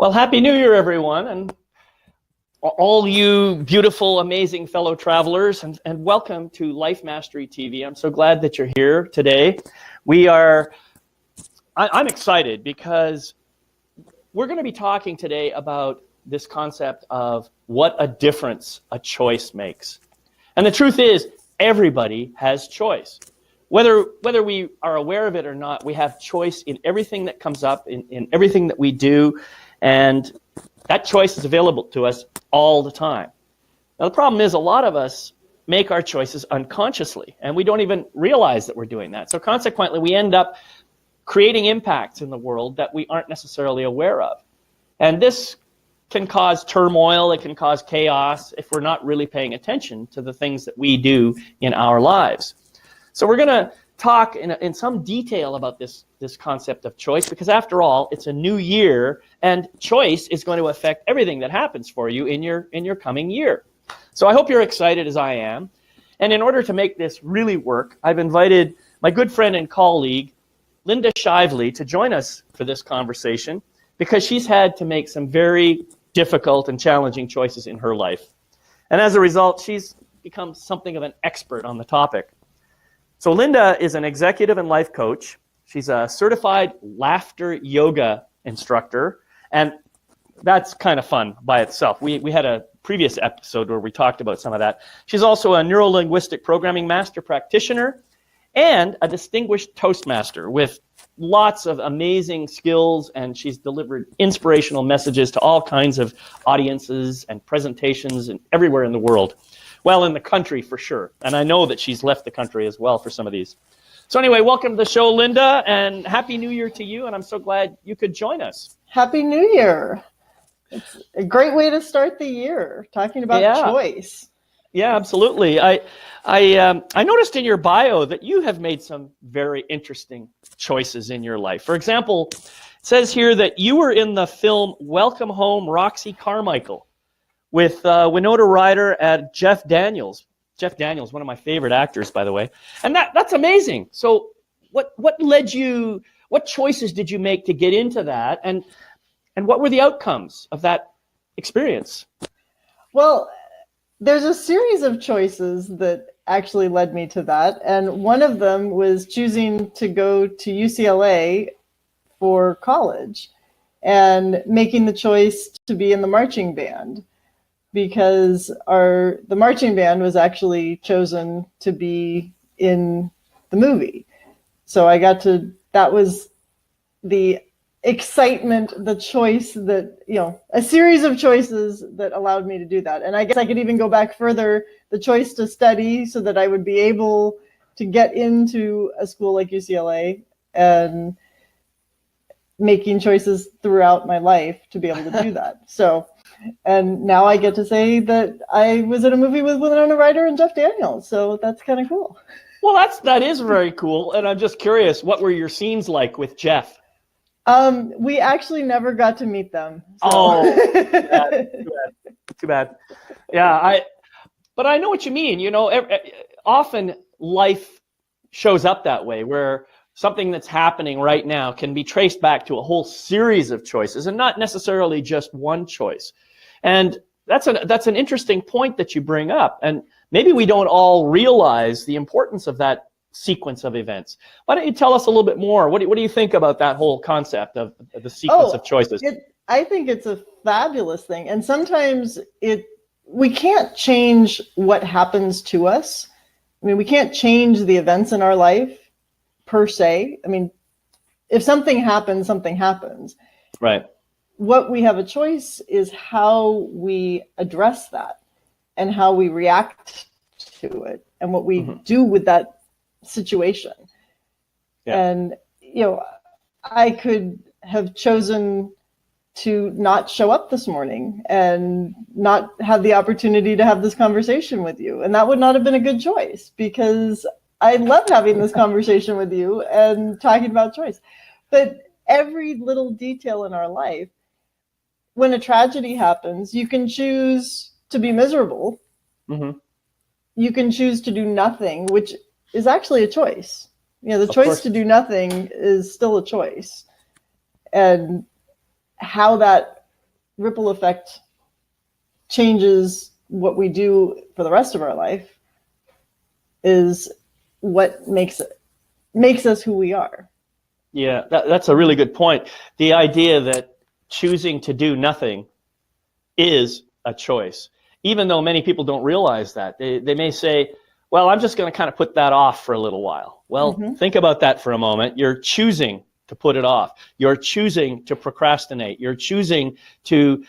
Well, Happy New Year, everyone, and all you beautiful, amazing fellow travelers, and welcome to Life Mastery TV. I'm so glad that you're here today. I'm excited because we're going to be talking today about this concept of what a difference a choice makes. And the truth is, everybody has choice. Whether we are aware of it or not, we have choice in everything that comes up, in everything that we do, and that choice is available to us all the time. Now, the problem is a lot of us make our choices unconsciously, and we don't even realize that we're doing that. So consequently, we end up creating impacts in the world that we aren't necessarily aware of. And this can cause turmoil, it can cause chaos if we're not really paying attention to the things that we do in our lives. So we're going to talk in some detail about this concept of choice, because after all, it's a new year, and choice is going to affect everything that happens for you in your coming year. So I hope you're excited as I am. And in order to make this really work, I've invited my good friend and colleague, Linda Shively, to join us for this conversation, because she's had to make some very difficult and challenging choices in her life. And as a result, she's become something of an expert on the topic. So Linda is an executive and life coach. She's a certified laughter yoga instructor, and that's kind of fun by itself. We had a previous episode where we talked about some of that. She's also a neuro-linguistic programming master practitioner and a distinguished Toastmaster with lots of amazing skills, and she's delivered inspirational messages to all kinds of audiences and presentations and everywhere in the world. Well, in the country for sure. And I know that she's left the country as well for some of these. So anyway, welcome to the show, Linda, and Happy New Year to you. And I'm so glad you could join us. Happy New Year. It's a great way to start the year, talking about choice. Yeah, absolutely. I noticed in your bio that you have made some very interesting choices in your life. For example, it says here that you were in the film Welcome Home, Roxy, Carmichael, with Winona Ryder and Jeff Daniels. Jeff Daniels, one of my favorite actors, by the way. And that's amazing. So what choices did you make to get into that? And what were the outcomes of that experience? Well, there's a series of choices that actually led me to that. And one of them was choosing to go to UCLA for college and making the choice to be in the marching band, because the marching band was actually chosen to be in the movie. So that was the excitement, the choice that, a series of choices that allowed me to do that. And I guess I could even go back further, the choice to study so that I would be able to get into a school like UCLA, and making choices throughout my life to be able to do that. So, and now I get to say that I was in a movie with Winona Ryder and Jeff Daniels. So that's kind of cool. Well, that is very cool. And I'm just curious, what were your scenes like with Jeff? We actually never got to meet them. So. Oh, too bad. Yeah, but I know what you mean. Often life shows up that way, where something that's happening right now can be traced back to a whole series of choices, and not necessarily just one choice. And that's an interesting point that you bring up. And maybe we don't all realize the importance of that sequence of events. Why don't you tell us a little bit more? What do you think about that whole concept of the sequence of choices? I think it's a fabulous thing. And sometimes we can't change what happens to us. I mean, we can't change the events in our life per se. I mean, if something happens, something happens. Right. What we have a choice is how we address that and how we react to it and what we do with that situation. Yeah. And, I could have chosen to not show up this morning and not have the opportunity to have this conversation with you. And that would not have been a good choice, because I love having this conversation with you and talking about choice. But every little detail in our life, when a tragedy happens, you can choose to be miserable. Mm-hmm. You can choose to do nothing, which is actually a choice. The choice to do nothing is still a choice. And how that ripple effect changes what we do for the rest of our life is what makes us who we are. Yeah, that's a really good point. The idea that choosing to do nothing is a choice, even though many people don't realize that. They may say, well, I'm just going to kind of put that off for a little while. Well, think about that for a moment. You're choosing to put it off. You're choosing to procrastinate. You're choosing to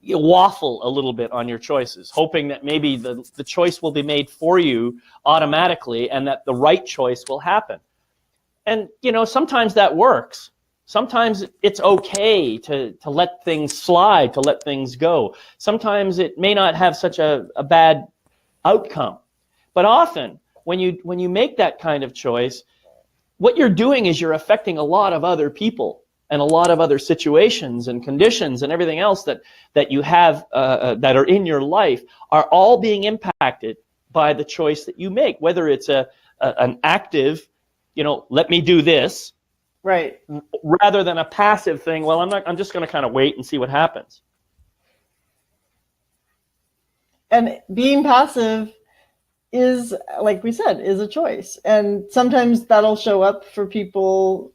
waffle a little bit on your choices, hoping that maybe the choice will be made for you automatically and that the right choice will happen. And, sometimes that works. Sometimes it's okay to let things slide, to let things go. Sometimes it may not have such a bad outcome. But often, when you make that kind of choice, what you're doing is you're affecting a lot of other people and a lot of other situations and conditions and everything else that you have that are in your life are all being impacted by the choice that you make, whether it's an active, let me do this, right, rather than a passive thing. Well, I'm just going to kind of wait and see what happens. And being passive is, like we said, is a choice. And sometimes that'll show up for people,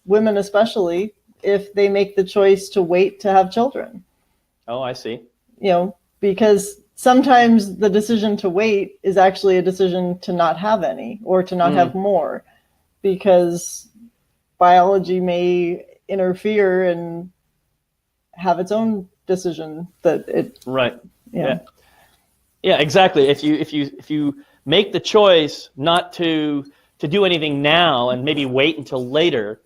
women especially, if they make the choice to wait to have children. Oh, I see. Because sometimes the decision to wait is actually a decision to not have any or to not have more, because biology may interfere and have its own decision that it. Right. Yeah. Yeah, exactly. If you make the choice not to do anything now and maybe wait until later,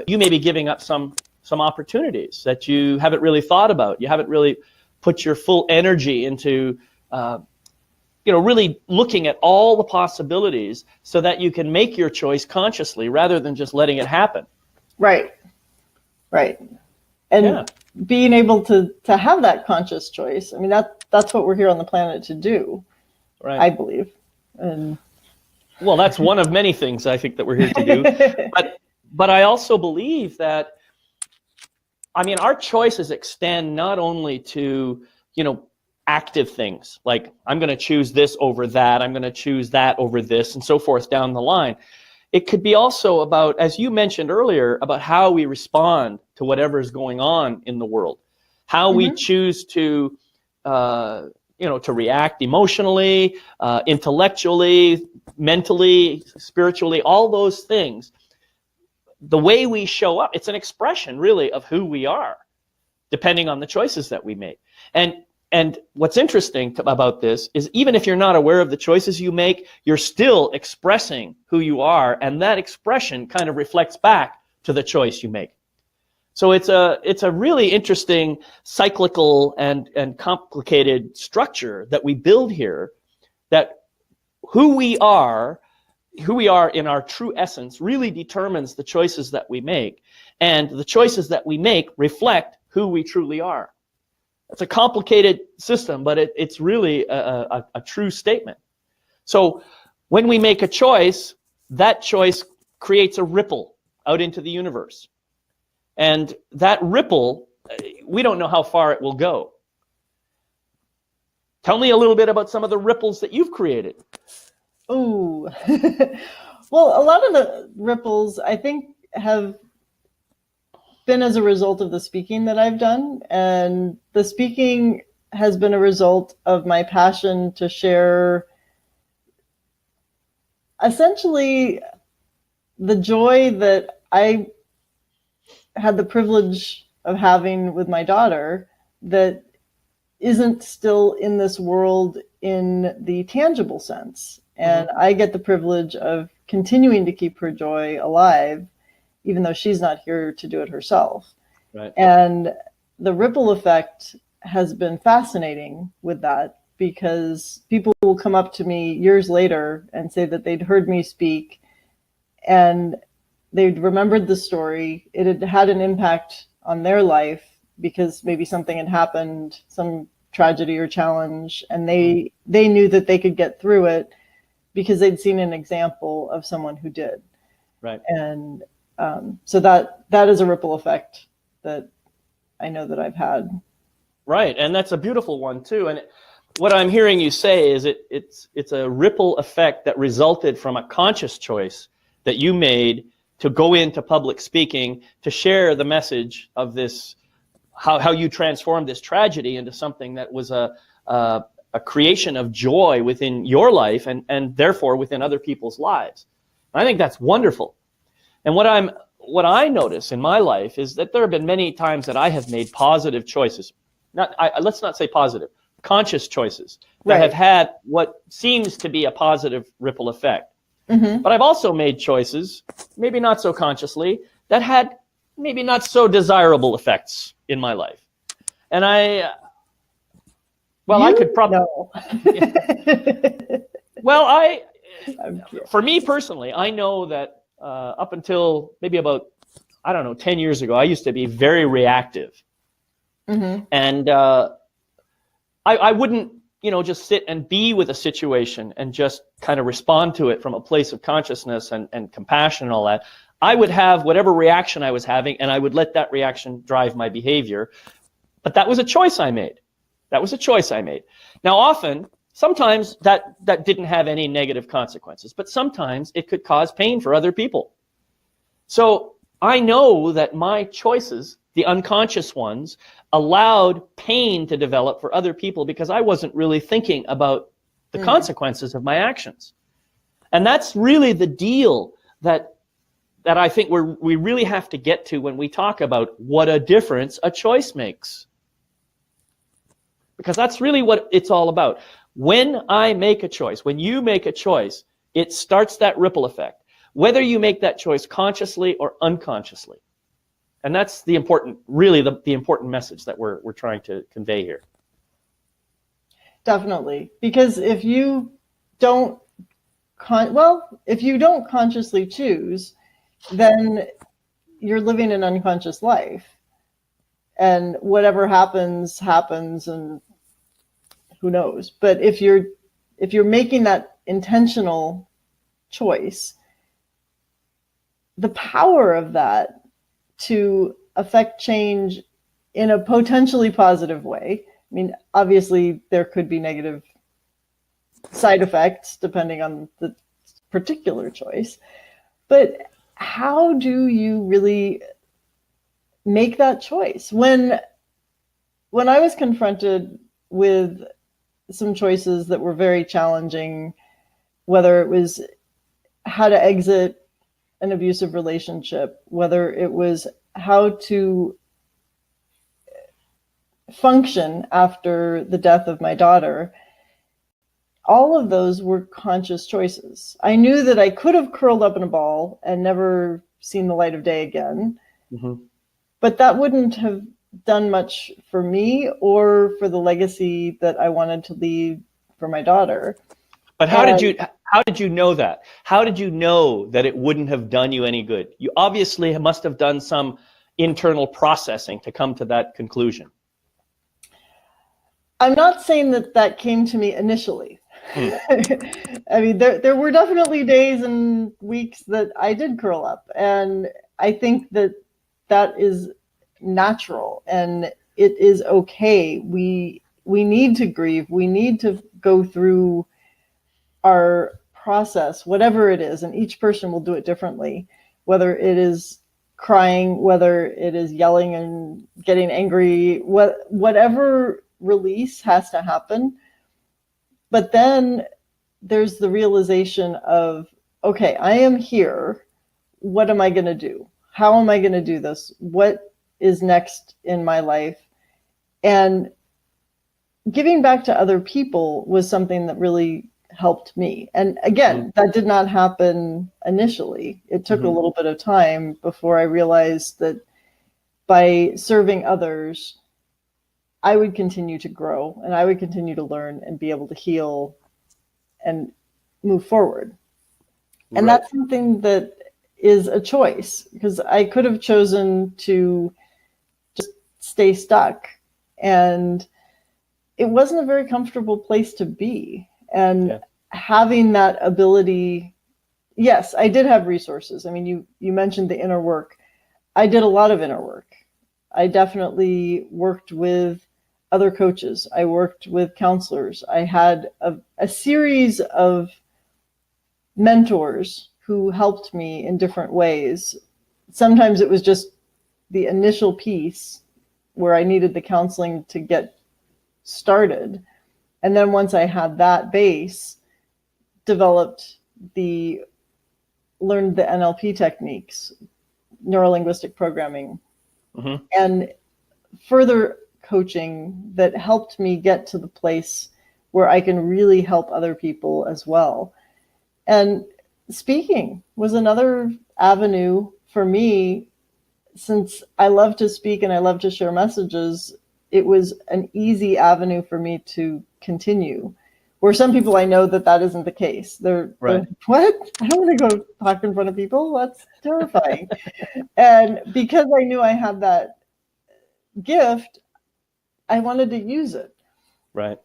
you may be giving up some opportunities that you haven't really thought about. You haven't really put your full energy into really looking at all the possibilities so that you can make your choice consciously rather than just letting it happen. Right. And being able to have that conscious choice, I mean, that's what we're here on the planet to do, right? I believe. And well, that's one of many things I think that we're here to do. But I also believe that, our choices extend not only to, active things, like I'm going to choose this over that, I'm going to choose that over this, and so forth down the line. It could be also about, as you mentioned earlier, about how we respond to whatever is going on in the world, how we choose to, to react emotionally, intellectually, mentally, spiritually, all those things. The way we show up, it's an expression really of who we are, depending on the choices that we make. And what's interesting about this is even if you're not aware of the choices you make, you're still expressing who you are, and that expression kind of reflects back to the choice you make. So it's a really interesting cyclical and complicated structure that we build here, that who we are in our true essence really determines the choices that we make, and the choices that we make reflect who we truly are. It's a complicated system, but it's really a true statement. So when we make a choice, that choice creates a ripple out into the universe. And that ripple, we don't know how far it will go. Tell me a little bit about some of the ripples that you've created. Oh, well, a lot of the ripples, I think, have been as a result of the speaking that I've done. And the speaking has been a result of my passion to share essentially the joy that I had the privilege of having with my daughter that isn't still in this world in the tangible sense. And I get the privilege of continuing to keep her joy alive, even though she's not here to do it herself. Right. And the ripple effect has been fascinating with that, because people will come up to me years later and say that they'd heard me speak and they'd remembered the story. It had had an impact on their life because maybe something had happened, some tragedy or challenge, and they knew that they could get through it because they'd seen an example of someone who did. Right. And so that is a ripple effect that I know that I've had. Right, and that's a beautiful one too. And what I'm hearing you say is it's a ripple effect that resulted from a conscious choice that you made to go into public speaking, to share the message of this, how you transformed this tragedy into something that was a creation of joy within your life and therefore within other people's lives. I think that's wonderful. And what I notice in my life is that there have been many times that I have made positive choices. Let's not say positive, conscious choices that have had what seems to be a positive ripple effect. Mm-hmm. But I've also made choices, maybe not so consciously, that had maybe not so desirable effects in my life. And I could probably. No. Well, for me personally, I know that up until maybe about, 10 years ago, I used to be very reactive. Mm-hmm. And I wouldn't, just sit and be with a situation and just kind of respond to it from a place of consciousness and compassion and all that. I would have whatever reaction I was having, and I would let that reaction drive my behavior. But that was a choice I made. Now, sometimes that didn't have any negative consequences, but sometimes it could cause pain for other people. So I know that my choices, the unconscious ones, allowed pain to develop for other people because I wasn't really thinking about the consequences of my actions. And that's really the deal that I think we really have to get to when we talk about what a difference a choice makes. Because that's really what it's all about. When I make a choice, when you make a choice, it starts that ripple effect, whether you make that choice consciously or unconsciously. And that's the important message that we're trying to convey here. Definitely. Because if you don't consciously choose, then you're living an unconscious life. And whatever happens, and who knows. But if you're making that intentional choice, the power of that to affect change in a potentially positive way. I mean, obviously there could be negative side effects depending on the particular choice, but how do you really make that choice? When I was confronted with some choices that were very challenging, whether it was how to exit an abusive relationship, whether it was how to function after the death of my daughter, all of those were conscious choices. I knew that I could have curled up in a ball and never seen the light of day again, but that wouldn't have done much for me or for the legacy that I wanted to leave for my daughter. But how did you know that? How did you know that it wouldn't have done you any good? You obviously must have done some internal processing to come to that conclusion. I'm not saying that came to me initially. I mean, there were definitely days and weeks that I did curl up, and I think that is natural and it is okay. We need to grieve. We need to go through our process, whatever it is, and each person will do it differently, whether it is crying, whether it is yelling and getting angry, whatever release has to happen. But then there's the realization of, okay, I am here. What am I going to do? How am I going to do this? What is next in my life? And giving back to other people was something that really helped me. And again, that did not happen initially. It took a little bit of time before I realized that by serving others, I would continue to grow and I would continue to learn and be able to heal and move forward. And that's something that is a choice, because I could have chosen to just stay stuck, and it wasn't a very comfortable place to be. And having that ability, yes, I did have resources. I mean, you mentioned the inner work. I did a lot of inner work. I definitely worked with other coaches. I worked with counselors. I had a series of mentors who helped me in different ways. Sometimes it was just the initial piece where I needed the counseling to get started. And then once I had that base, learned the NLP techniques, neuro-linguistic programming, and further coaching that helped me get to the place where I can really help other people as well. And speaking was another avenue for me. Since I love to speak and I love to share messages, it was an easy avenue for me to continue. Where some people, I know that isn't the case. They're what? I don't want to go talk in front of people. That's terrifying. And because I knew I had that gift, I wanted to use it. Right.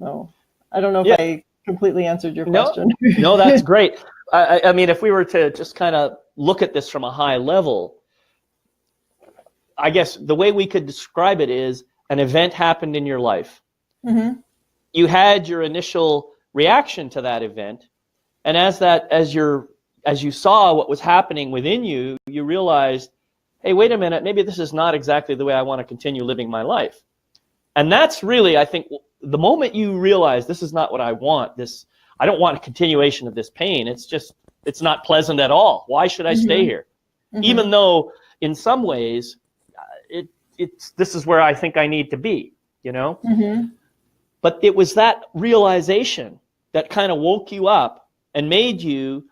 So I don't know if I completely answered your question. No, that's great. I mean, if we were to just kind of look at this from a high level, I guess the way we could describe it is an event happened in your life. Mm-hmm. You had your initial reaction to that event, and as you saw what was happening within you, you realized, hey, wait a minute, maybe this is not exactly the way I want to continue living my life. And that's really, I think, the moment you realize this is not what I want, I don't want a continuation of this pain. It's not pleasant at all. Why should I stay here? Mm-hmm. Even though in some ways, this is where I think I need to be, you know? Mm-hmm. But it was that realization that kind of woke you up and made you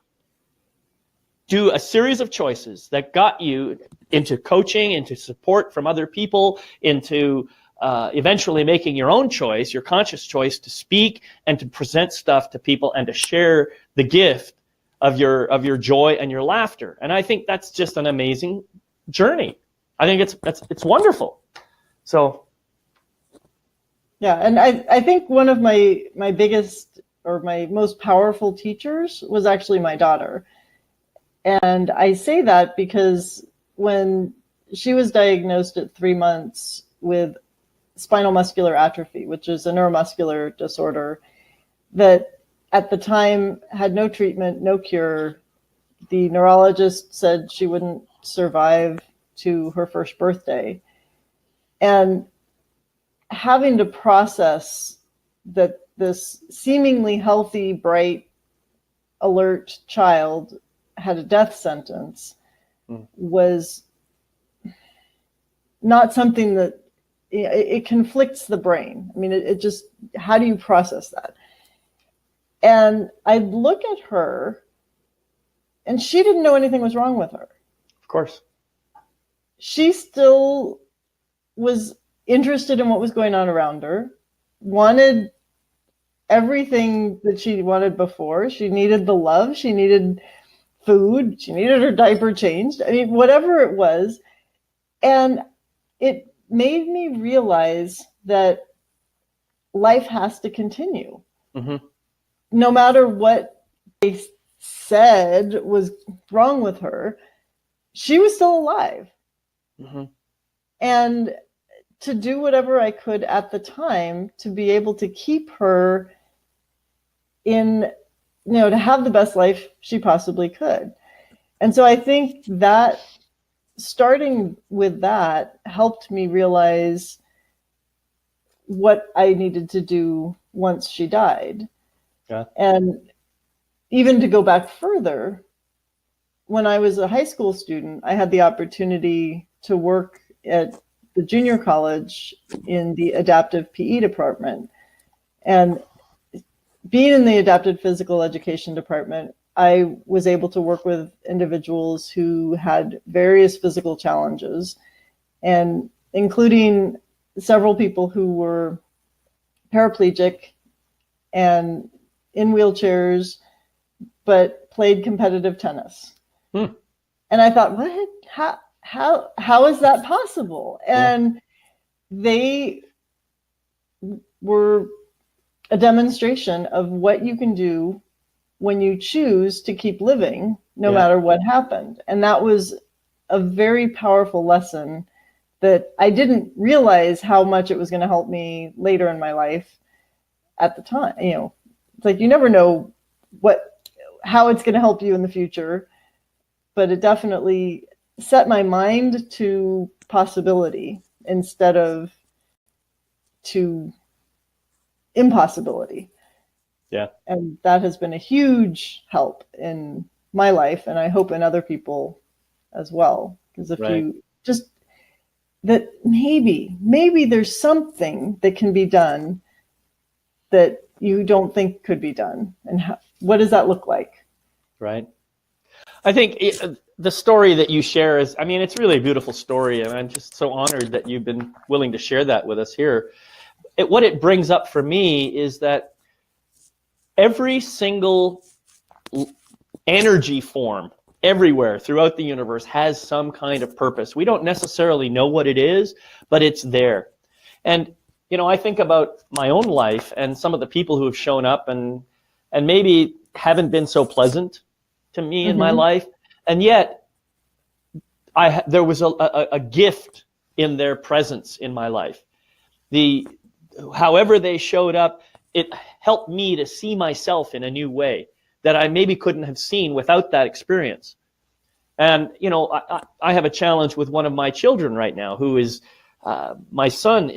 do a series of choices that got you into coaching, into support from other people, into eventually making your own choice, your conscious choice to speak and to present stuff to people and to share the gift of your joy and your laughter. And I think that's just an amazing journey. I think it's wonderful. So. Yeah, and I think one of my biggest or my most powerful teachers was actually my daughter. And I say that because when she was diagnosed at 3 months with spinal muscular atrophy, which is a neuromuscular disorder that at the time had no treatment, no cure. The neurologist said she wouldn't survive to her first birthday. And having to process that this seemingly healthy, bright, alert child had a death sentence was not something that it conflicts the brain. I mean, it just, how do you process that? And I'd look at her and she didn't know anything was wrong with her. Of course. She still was interested in what was going on around her, wanted everything that she wanted before. She needed the love. She needed food. She needed her diaper changed. I mean, whatever it was. And it made me realize that life has to continue. Mm-hmm. No matter what they said was wrong with her, she was still alive. Mm-hmm. And to do whatever I could at the time to be able to keep her in, to have the best life she possibly could. And so I think that starting with that helped me realize what I needed to do once she died. Yeah. And even to go back further, when I was a high school student, I had the opportunity to work at the junior college in the adaptive PE department. And being in the adapted physical education department, I was able to work with individuals who had various physical challenges, and including several people who were paraplegic and in wheelchairs, but played competitive tennis. And I thought, what? How is that possible? And they were a demonstration of what you can do when you choose to keep living, no matter what happened. And that was a very powerful lesson that I didn't realize how much it was going to help me later in my life at the time. You know, it's like you never know how it's going to help you in the future, but it definitely set my mind to possibility instead of to impossibility. Yeah. And that has been a huge help in my life, and I hope in other people as well. Because if you just, that maybe there's something that can be done that you don't think could be done. And what does that look like? Right. I think the story that you share is, I mean, it's really a beautiful story, and I'm just so honored that you've been willing to share that with us here. What it brings up for me is that every single energy form everywhere throughout the universe has some kind of purpose. We don't necessarily know what it is, but it's there. And, you know, I think about my own life and some of the people who have shown up and maybe haven't been so pleasant to me in my life. And yet there was a gift in their presence in my life. However they showed up, it helped me to see myself in a new way that I maybe couldn't have seen without that experience. And, you know, I have a challenge with one of my children right now who is, my son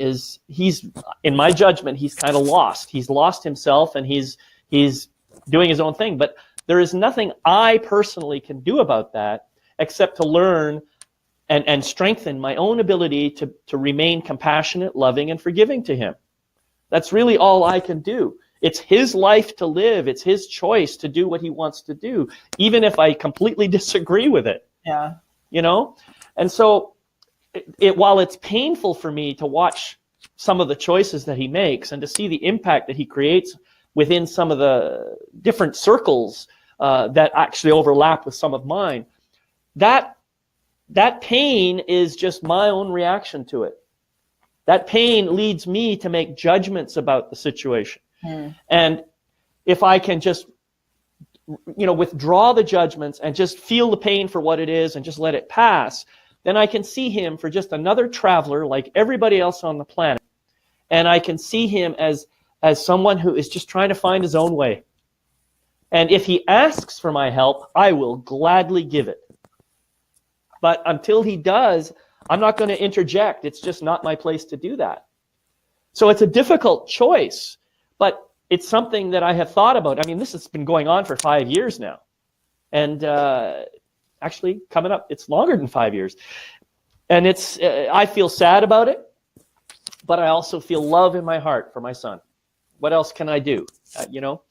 he's, in my judgment, he's kind of lost. He's lost himself and he's doing his own thing. But there is nothing I personally can do about that except to learn and strengthen my own ability to remain compassionate, loving, and forgiving to him. That's really all I can do. It's his life to live. It's his choice to do what he wants to do, even if I completely disagree with it. Yeah. You know? And so while it's painful for me to watch some of the choices that he makes and to see the impact that he creates within some of the different circles that actually overlap with some of mine, that pain is just my own reaction to it. That pain leads me to make judgments about the situation. And if I can just, you know, withdraw the judgments and just feel the pain for what it is and just let it pass, then I can see him for just another traveler like everybody else on the planet. And I can see him as someone who is just trying to find his own way. And if he asks for my help, I will gladly give it. But until he does, I'm not going to interject. It's just not my place to do that. So it's a difficult choice, but it's something that I have thought about. I mean, this has been going on for 5 years now. And actually, coming up, it's longer than 5 years. And I feel sad about it, but I also feel love in my heart for my son. What else can I do? You know,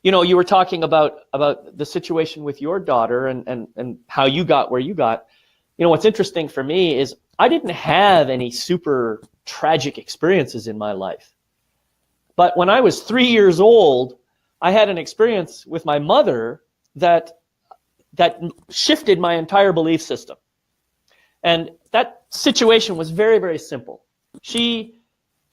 you know, you were talking about the situation with your daughter and how you got where you got. You know, what's interesting for me is I didn't have any super tragic experiences in my life. But when I was 3 years old, I had an experience with my mother that shifted my entire belief system. And that situation was very, very simple. She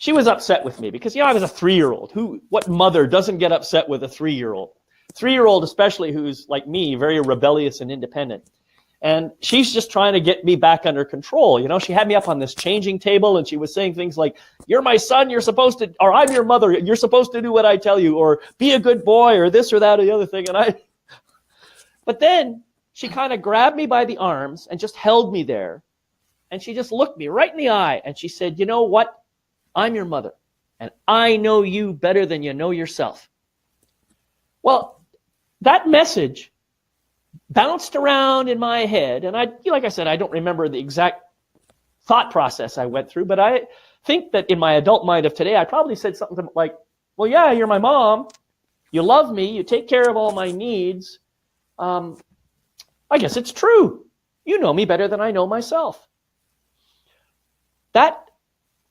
was upset with me because, you know, I was a 3-year-old. What mother doesn't get upset with a 3-year-old? 3-year-old especially, who's like me, very rebellious and independent. And she's just trying to get me back under control. You know, she had me up on this changing table and she was saying things like, you're my son, you're supposed to, or I'm your mother, you're supposed to do what I tell you, or be a good boy, or this or that or the other thing. But then she kind of grabbed me by the arms and just held me there. And she just looked me right in the eye and she said, you know what? I'm your mother and I know you better than you know yourself. Well, that message bounced around in my head, and like I said, I don't remember the exact thought process I went through, but I think that in my adult mind of today, I probably said something like, well, yeah, you're my mom, you love me, you take care of all my needs. I guess it's true. You know me better than I know myself. That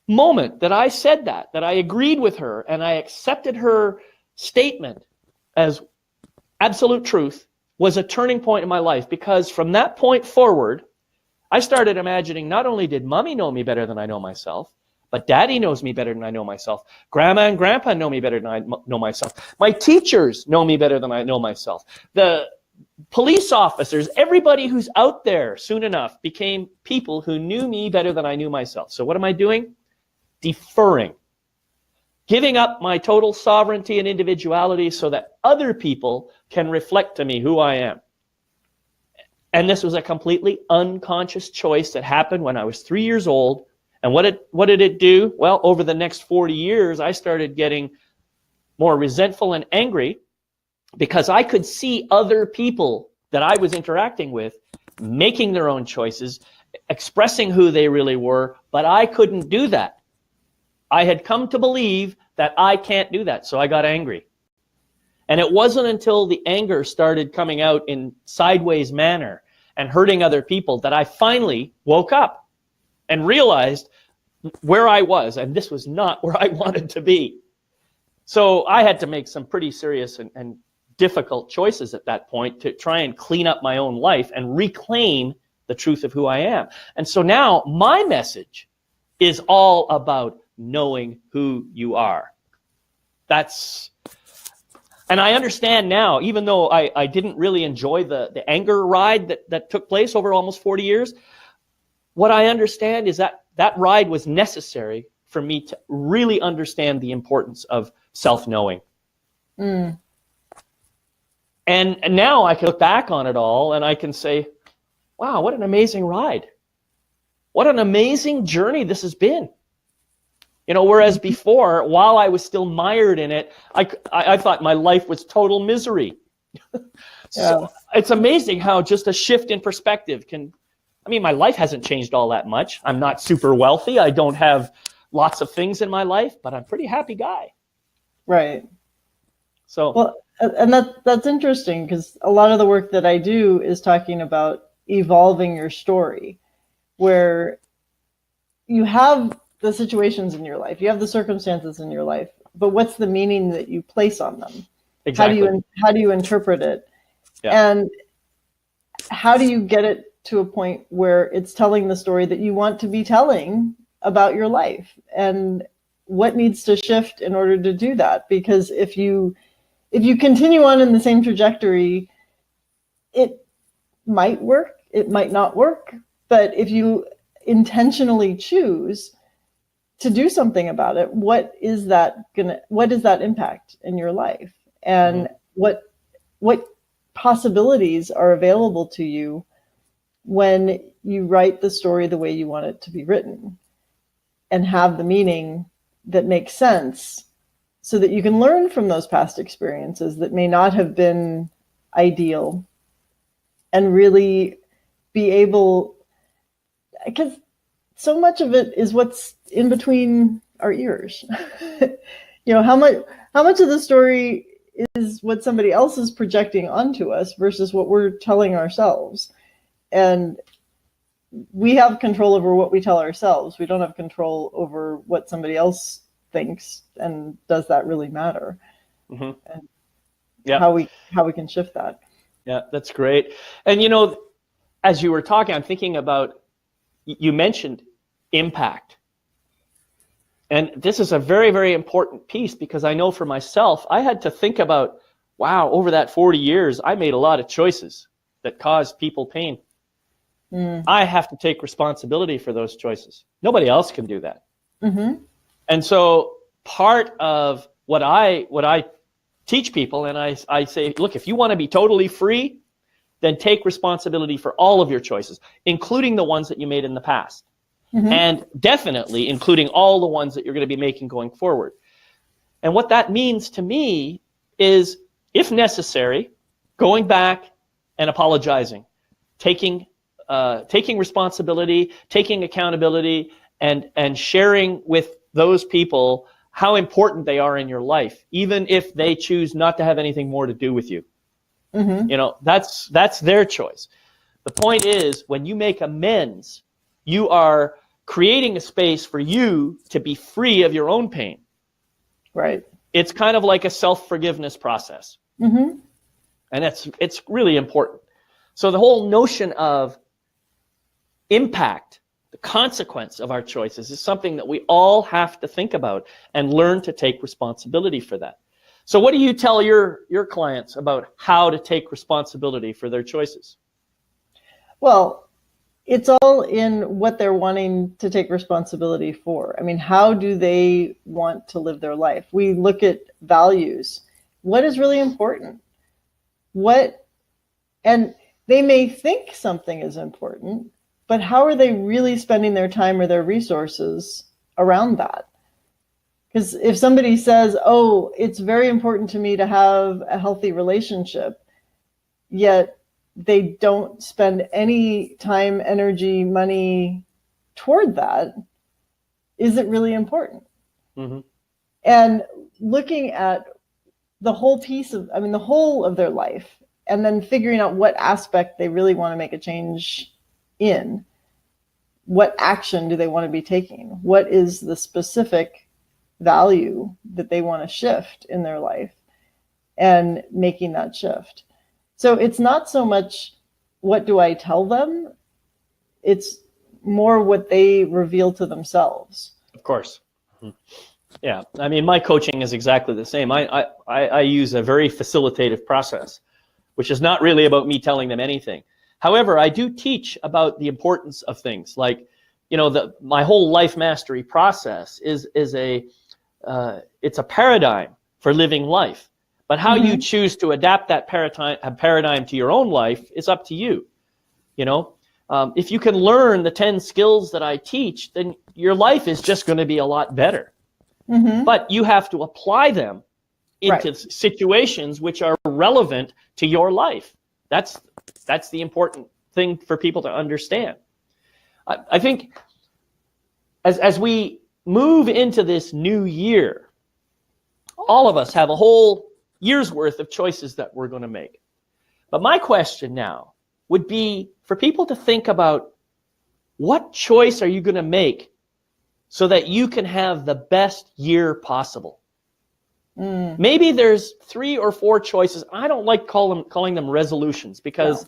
moment that I said that I agreed with her and I accepted her statement as absolute truth, was a turning point in my life, because from that point forward, I started imagining not only did mommy know me better than I know myself, but daddy knows me better than I know myself. Grandma and grandpa know me better than I know myself. My teachers know me better than I know myself. The police officers, everybody who's out there soon enough became people who knew me better than I knew myself. So what am I doing? Deferring. Giving up my total sovereignty and individuality so that other people can reflect to me who I am. And this was a completely unconscious choice that happened when I was 3 years old. And what did it do? Well, over the next 40 years, I started getting more resentful and angry because I could see other people that I was interacting with making their own choices, expressing who they really were, but I couldn't do that. I had come to believe that I can't do that, so I got angry. And it wasn't until the anger started coming out in sideways manner and hurting other people that I finally woke up and realized where I was, and this was not where I wanted to be. So I had to make some pretty serious and difficult choices at that point to try and clean up my own life and reclaim the truth of who I am. And so now my message is all about knowing who you are. And I understand now, even though I didn't really enjoy the anger ride that took place over almost 40 years, what I understand is that that ride was necessary for me to really understand the importance of self-knowing. Mm. And now I can look back on it all and I can say, wow, what an amazing ride. What an amazing journey this has been. You know, whereas before, while I was still mired in it, I thought my life was total misery. So it's amazing how just a shift in perspective can, I mean, my life hasn't changed all that much. I'm not super wealthy. I don't have lots of things in my life, but I'm a pretty happy guy. Right. So, well, and that's interesting because a lot of the work that I do is talking about evolving your story, where you have the situations in your life, you have the circumstances in your life, but what's the meaning that you place on them? Exactly. How do you interpret it? Yeah. And how do you get it to a point where it's telling the story that you want to be telling about your life? And what needs to shift in order to do that? Because if you continue on in the same trajectory, it might work, it might not work, but if you intentionally choose to do something about it, what is that impact in your life? And what possibilities are available to you when you write the story the way you want it to be written and have the meaning that makes sense so that you can learn from those past experiences that may not have been ideal and really be able, because so much of it is what's in between our ears. You know, how much of the story is what somebody else is projecting onto us versus what we're telling ourselves. And we have control over what we tell ourselves. We don't have control over what somebody else thinks. And does that really matter? Mm-hmm. And how we can shift that. Yeah, that's great. And, you know, as you were talking, I'm thinking about, you mentioned impact. And this is a very, very important piece because I know for myself, I had to think about, wow, over that 40 years, I made a lot of choices that caused people pain. Mm. I have to take responsibility for those choices. Nobody else can do that. Mm-hmm. And so part of what I teach people, and I say, look, if you want to be totally free, then take responsibility for all of your choices, including the ones that you made in the past. Mm-hmm. And definitely including all the ones that you're going to be making going forward. And what that means to me is, if necessary, going back and apologizing, taking responsibility, taking accountability, and sharing with those people how important they are in your life, even if they choose not to have anything more to do with you. Mm-hmm. You know, that's their choice. The point is, when you make amends, you are creating a space for you to be free of your own pain. Right. It's kind of like a self-forgiveness process. Mm-hmm. And it's really important. So the whole notion of impact, the consequence of our choices, is something that we all have to think about and learn to take responsibility for that. So what do you tell your clients about how to take responsibility for their choices? Well, it's all in what they're wanting to take responsibility for. I mean, how do they want to live their life? We look at values. What is really important? And they may think something is important, but how are they really spending their time or their resources around that? Because if somebody says, oh, it's very important to me to have a healthy relationship, yet they don't spend any time, energy, money toward that, is it really important? Mm-hmm. And looking at the whole the whole of their life, and then figuring out what aspect they really want to make a change in. What action do they want to be taking? What is the specific value that they want to shift in their life, and making that shift? So it's not so much what do I tell them, it's more what they reveal to themselves. Of course. Mm-hmm. Yeah, I mean, my coaching is exactly the same. I use a very facilitative process, which is not really about me telling them anything. However, I do teach about the importance of things like, my whole life mastery process is it's a paradigm for living life. But how you choose to adapt that paradigm to your own life is up to you. If you can learn the 10 skills that I teach, then your life is just going to be a lot better. Mm-hmm. But you have to apply them into situations which are relevant to your life. That's the important thing for people to understand. I think as we move into this new year, all of us have a whole year's worth of choices that we're going to make. But my question now would be for people to think about, what choice are you going to make so that you can have the best year possible? Maybe there's 3 or 4 choices. I don't like calling them resolutions, because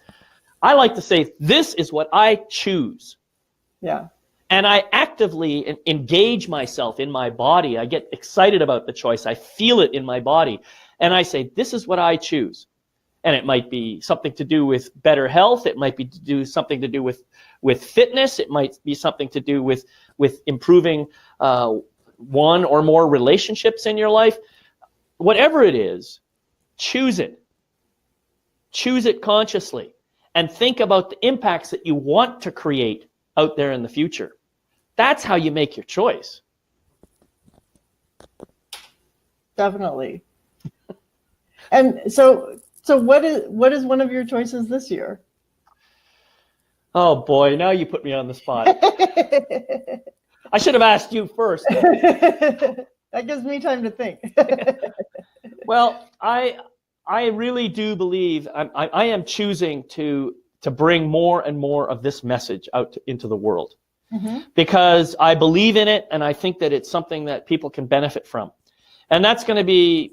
I like to say, this is what I choose. Yeah. And I actively engage myself in my body. I get excited about the choice. I feel it in my body. And I say, this is what I choose. And it might be something to do with better health. It might be something to do with fitness. It might be something to do with improving one or more relationships in your life. Whatever it is, choose it. Choose it consciously. And think about the impacts that you want to create out there in the future. That's how you make your choice. Definitely. And so what is one of your choices this year? Oh boy, now you put me on the spot. I should have asked you first. That gives me time to think. Well, I really do believe I am choosing to bring more and more of this message out into the world, because I believe in it, and I think that it's something that people can benefit from. And that's going to be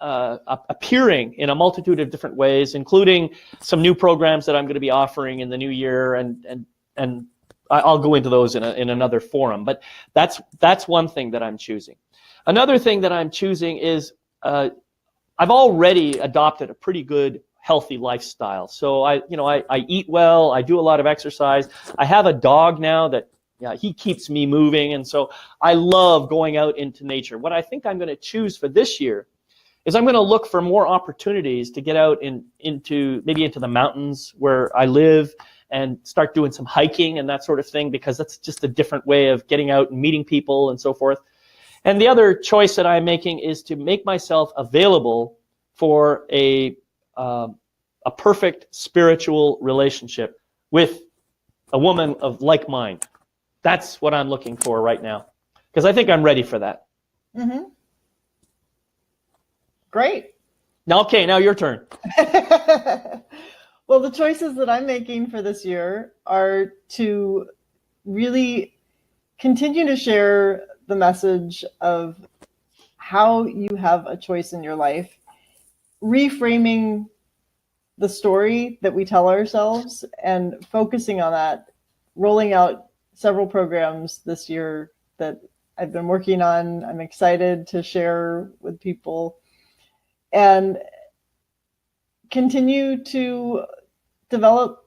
appearing in a multitude of different ways, including some new programs that I'm going to be offering in the new year, and I'll go into those in another forum. But that's one thing that I'm choosing. Another thing that I'm choosing is I've already adopted a pretty good healthy lifestyle. So I eat well, I do a lot of exercise. I have a dog now that he keeps me moving, and so I love going out into nature. What I think I'm going to choose for this year is I'm going to look for more opportunities to get out into the mountains where I live and start doing some hiking and that sort of thing, because that's just a different way of getting out and meeting people and so forth. And the other choice that I'm making is to make myself available for a perfect spiritual relationship with a woman of like mind. That's what I'm looking for right now, because I think I'm ready for that. Mm-hmm. Great. Now, okay, now your turn. Well, the choices that I'm making for this year are to really continue to share the message of how you have a choice in your life, reframing the story that we tell ourselves and focusing on that, rolling out several programs this year that I've been working on. I'm excited to share with people. and continue to develop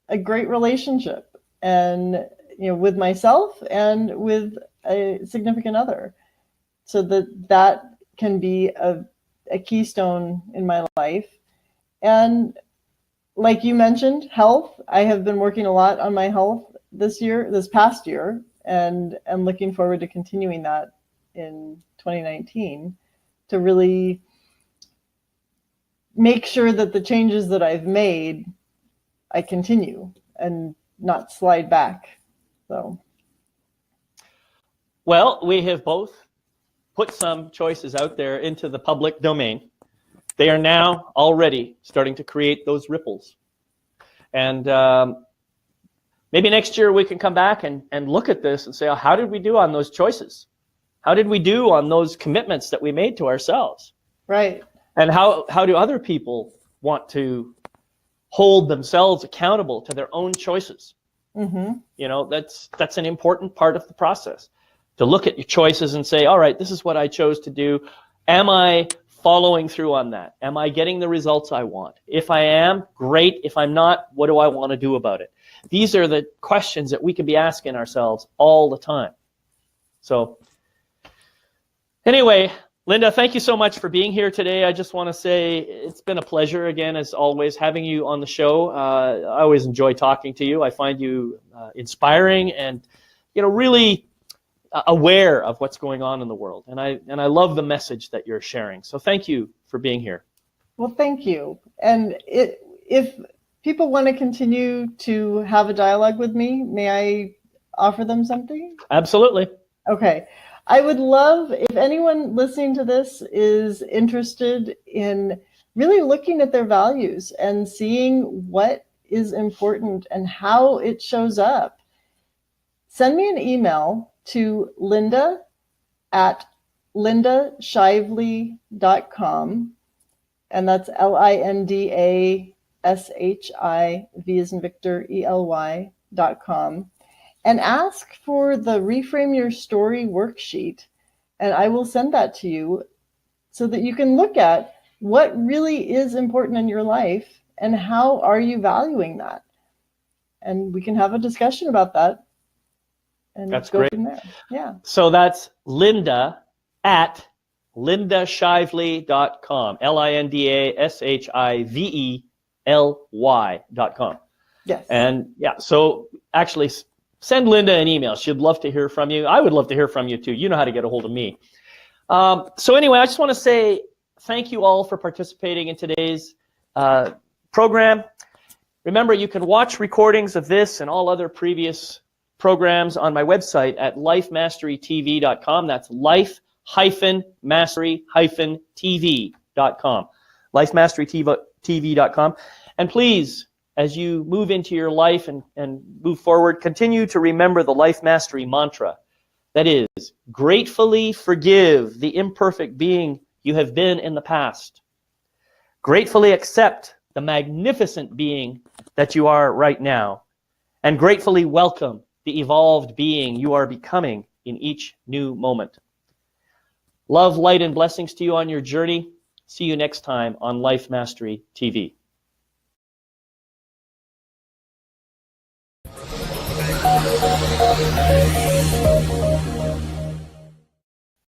a great relationship, and with myself and with a significant other, so that can be a keystone in my life. And like you mentioned, health. I have been working a lot on my health this past year, and looking forward to continuing that in 2019 to really make sure that the changes that I've made, I continue and not slide back. So. Well, we have both put some choices out there into the public domain. They are now already starting to create those ripples. And maybe next year we can come back and look at this and say, oh, how did we do on those choices? How did we do on those commitments that we made to ourselves? Right. And how do other people want to hold themselves accountable to their own choices? Mm-hmm. That's an important part of the process, to look at your choices and say, all right, this is what I chose to do. Am I following through on that? Am I getting the results I want? If I am, great. If I'm not, what do I want to do about it? These are the questions that we can be asking ourselves all the time. So anyway, Linda, thank you so much for being here today. I just want to say it's been a pleasure again, as always, having you on the show. I always enjoy talking to you. I find you inspiring and, really aware of what's going on in the world. And I love the message that you're sharing. So thank you for being here. Well, thank you. And if people want to continue to have a dialogue with me, may I offer them something? Absolutely. Okay. I would love, if anyone listening to this is interested in really looking at their values and seeing what is important and how it shows up, send me an email to linda@lindashively.com, and that's LINDASHIV as in Victor, ELY.com, and ask for the Reframe Your Story worksheet, and I will send that to you so that you can look at what really is important in your life and how are you valuing that. And we can have a discussion about that. And that's go great. From there. Yeah. So that's Linda@lindashively.com. LINDASHIVELY.com. Yes. And yeah, so actually send Linda an email. She'd love to hear from you. I would love to hear from you too. You know how to get a hold of me. So anyway, I just want to say thank you all for participating in today's program. Remember, you can watch recordings of this and all other previous programs on my website at lifemasterytv.com. That's life-mastery-tv.com. lifemasterytv.com. And please, as you move into your life and move forward, continue to remember the Life Mastery mantra. That is, gratefully forgive the imperfect being you have been in the past. Gratefully accept the magnificent being that you are right now. And gratefully welcome the evolved being you are becoming in each new moment. Love, light, and blessings to you on your journey. See you next time on Life Mastery TV.